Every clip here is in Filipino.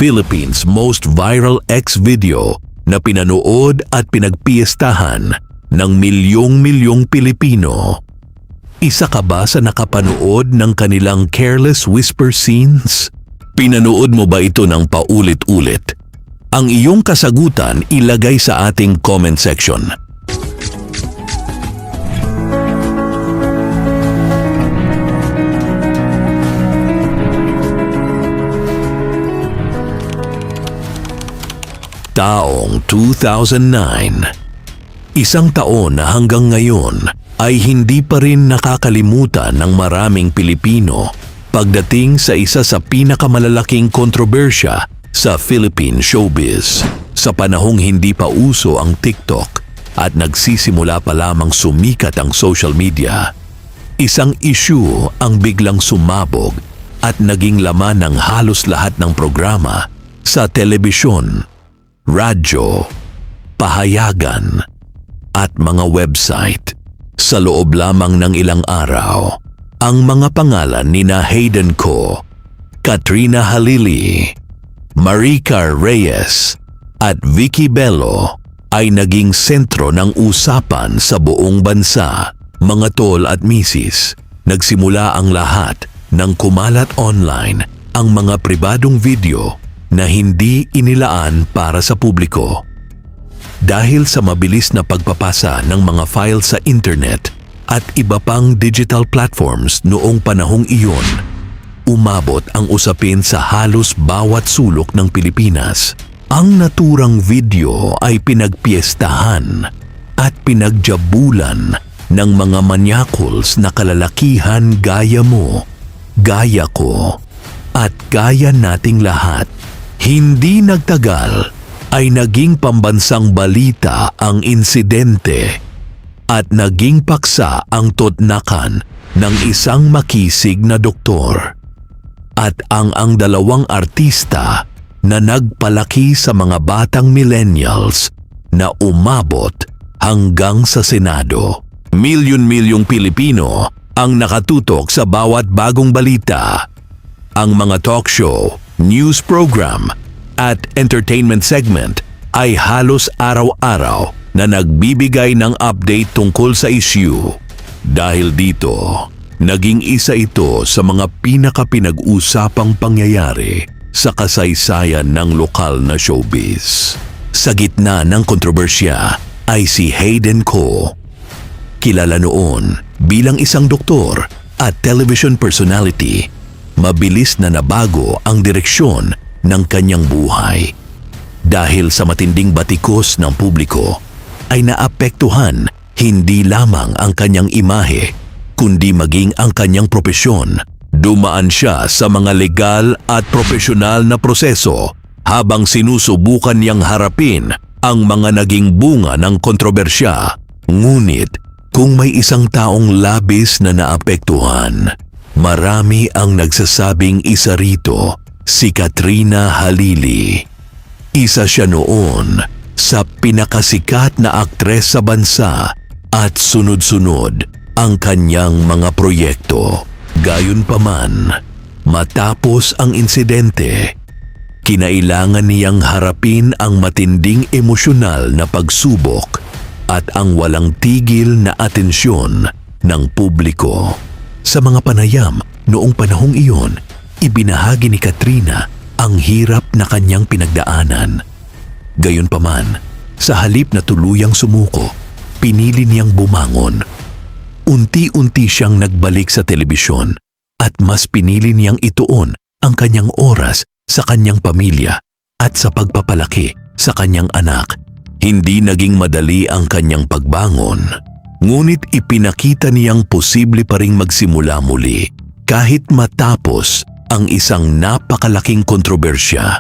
Philippines' most viral X video na pinanood at pinagpiestahan ng milyong-milyong Pilipino. Isa ka ba sa nakapanood ng kanilang careless whisper scenes? Pinanood mo ba ito ng paulit-ulit? Ang iyong kasagutan ilagay sa ating comment section. Taong 2009. Isang taon na hanggang ngayon ay hindi pa rin nakakalimutan ng maraming Pilipino pagdating sa isa sa pinakamalalaking kontrobersya sa Philippine showbiz. Sa panahong hindi pa uso ang TikTok at nagsisimula pa lamang sumikat ang social media, isang issue ang biglang sumabog at naging laman ng halos lahat ng programa sa telebisyon, radyo, pahayagan, at mga website. Sa loob lamang ng ilang araw, ang mga pangalan nina Hayden Ko, Katrina Halili, Maricar Reyes, at Vicky Bello ay naging sentro ng usapan sa buong bansa. Mga tol at misis, nagsimula ang lahat nang kumalat online ang mga pribadong video na hindi inilaan para sa publiko. Dahil sa mabilis na pagpapasa ng mga file sa internet at iba pang digital platforms noong panahong iyon, umabot ang usapin sa halos bawat sulok ng Pilipinas. Ang naturang video ay pinagpiestahan at pinagjabulan ng mga manyakuls na kalalakihan gaya mo, gaya ko, at gaya nating lahat. Hindi nagtagal ay naging pambansang balita ang insidente at naging paksa ang totnakan ng isang makisig na doktor at ang dalawang artista na nagpalaki sa mga batang millennials na umabot hanggang sa Senado. Milyon-milyong Pilipino ang nakatutok sa bawat bagong balita. Ang mga talk show, news program at entertainment segment ay halos araw-araw na nagbibigay ng update tungkol sa issue. Dahil dito, naging isa ito sa mga pinaka-pinag-usapang pangyayari sa kasaysayan ng lokal na showbiz. Sa gitna ng kontrobersya ay si Hayden Ko. Kilala noon bilang isang doktor at television personality, mabilis na nabago ang direksyon ng kanyang buhay. Dahil sa matinding batikos ng publiko, ay naapektuhan hindi lamang ang kanyang imahe, kundi maging ang kanyang propesyon. Dumaan siya sa mga legal at profesional na proseso habang sinusubukan niyang harapin ang mga naging bunga ng kontrobersya. Ngunit kung may isang taong labis na naapektuhan, marami ang nagsasabing isa rito, si Katrina Halili. Isa siya noon sa pinakasikat na aktres sa bansa at sunod-sunod ang kanyang mga proyekto. Gayunpaman, matapos ang insidente, kinailangan niyang harapin ang matinding emosyonal na pagsubok at ang walang tigil na atensyon ng publiko. Sa mga panayam noong panahong iyon, ibinahagi ni Katrina ang hirap na kanyang pinagdaanan. Gayunpaman, sa halip na tuluyang sumuko, pinili niyang bumangon. Unti-unti siyang nagbalik sa telebisyon at mas pinili niyang ituon ang kanyang oras sa kanyang pamilya at sa pagpapalaki sa kanyang anak. Hindi naging madali ang kanyang pagbangon, ngunit ipinakita niyang posible pa ring magsimula muli kahit matapos ang isang napakalaking kontrobersya.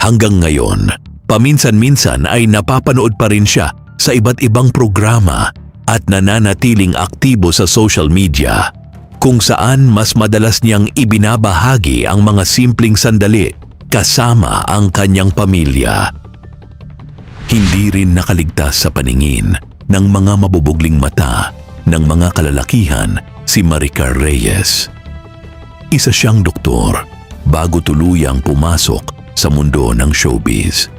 Hanggang ngayon, paminsan-minsan ay napapanood pa rin siya sa iba't ibang programa at nananatiling aktibo sa social media, kung saan mas madalas niyang ibinabahagi ang mga simpleng sandali kasama ang kanyang pamilya. Hindi rin nakaligtas sa paningin ng mga mabubugling mata ng mga kalalakihan si Maricar Reyes. Isa siyang doktor bago tuluyang pumasok sa mundo ng showbiz.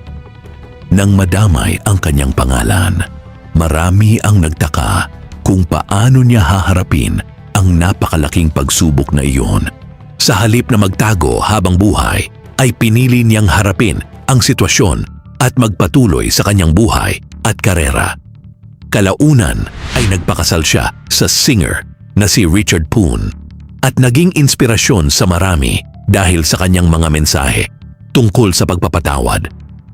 Nang madamay ang kanyang pangalan, marami ang nagtaka kung paano niya haharapin ang napakalaking pagsubok na iyon. Sa halip na magtago habang buhay, ay pinili niyang harapin ang sitwasyon at magpatuloy sa kanyang buhay at karera. Kalaunan ay nagpakasal siya sa singer na si Richard Poon at naging inspirasyon sa marami dahil sa kanyang mga mensahe tungkol sa pagpapatawad,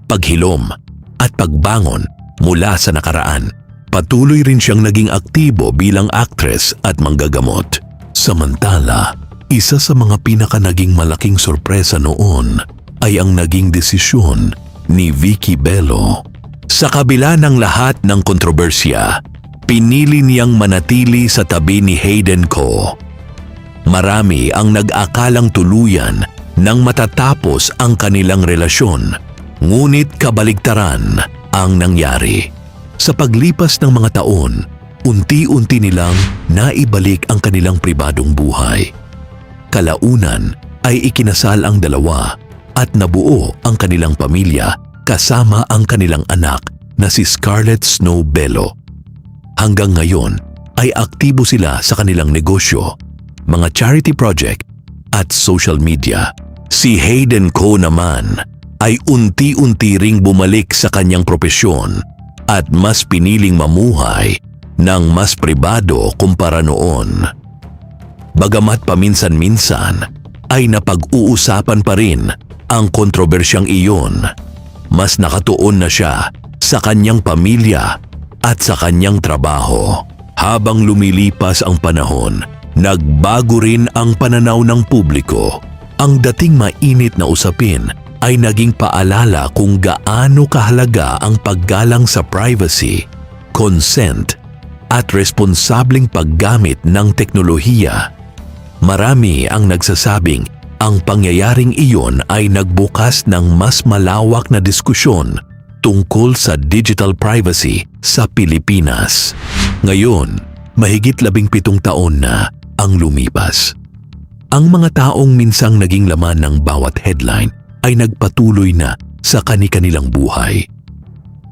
paghilom at pagbangon mula sa nakaraan. Patuloy rin siyang naging aktibo bilang actress at manggagamot. Samantala, isa sa mga pinaka naging malaking sorpresa noon ay ang naging desisyon ni Vicky Bello. Sa kabila ng lahat ng kontrobersya, pinili niyang manatili sa tabi ni Hayden Ko. Marami ang nag-akalang tuluyan nang matatapos ang kanilang relasyon, ngunit kabaligtaran ang nangyari. Sa paglipas ng mga taon, unti-unti nilang naibalik ang kanilang pribadong buhay. Kalaunan ay ikinasal ang dalawa at nabuo ang kanilang pamilya kasama ang kanilang anak na si Scarlett Snow Bello. Hanggang ngayon ay aktibo sila sa kanilang negosyo, mga charity project at social media. Si Hayden Ko naman ay unti-unti ring bumalik sa kanyang propesyon at mas piniling mamuhay ng mas pribado kumpara noon. Bagamat paminsan-minsan ay napag-uusapan pa rin ang kontrobersyang iyon, mas nakatuon na siya sa kanyang pamilya at sa kanyang trabaho. Habang lumilipas ang panahon, nagbago rin ang pananaw ng publiko. Ang dating mainit na usapin ay naging paalala kung gaano kahalaga ang paggalang sa privacy, consent, at responsableng paggamit ng teknolohiya. Marami ang nagsasabing ang pangyayaring iyon ay nagbukas ng mas malawak na diskusyon tungkol sa digital privacy sa Pilipinas. Ngayon, mahigit 17 taon na ang lumipas. Ang mga taong minsang naging laman ng bawat headline ay nagpatuloy na sa kani-kanilang buhay.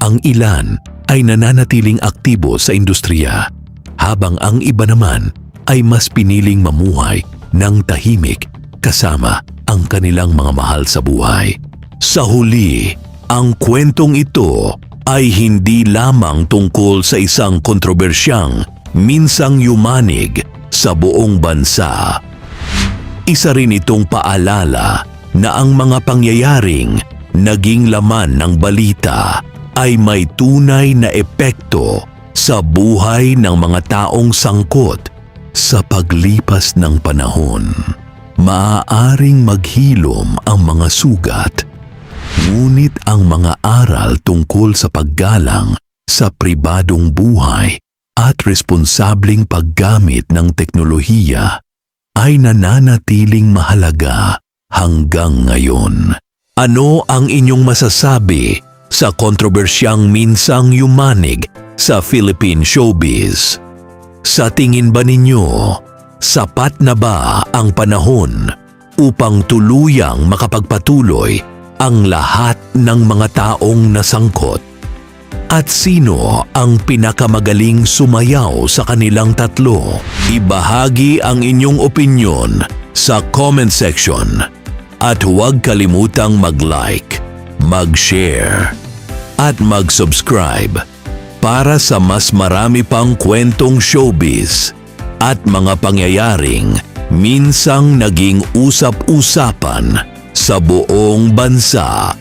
Ang ilan ay nananatiling aktibo sa industriya, habang ang iba naman ay mas piniling mamuhay ng tahimik kasama ang kanilang mga mahal sa buhay. Sa huli, ang kwentong ito ay hindi lamang tungkol sa isang kontrobersyang minsang yumanig sa buong bansa. Isa rin itong paalala na ang mga pangyayaring naging laman ng balita ay may tunay na epekto sa buhay ng mga taong sangkot sa paglipas ng panahon. Maaaring maghilom ang mga sugat, ngunit ang mga aral tungkol sa paggalang sa pribadong buhay at responsableng paggamit ng teknolohiya ay nananatiling mahalaga hanggang ngayon. Ano ang inyong masasabi sa kontrobersyang minsang yumanig sa Philippine showbiz? Sa tingin ba ninyo, sapat na ba ang panahon upang tuluyang makapagpatuloy ang lahat ng mga taong nasangkot? At sino ang pinakamagaling sumayaw sa kanilang tatlo? Ibahagi ang inyong opinyon sa comment section at huwag kalimutang mag-like, mag-share at mag-subscribe para sa mas marami pang kwentong showbiz at mga pangyayaring minsang naging usap-usapan sa buong bansa.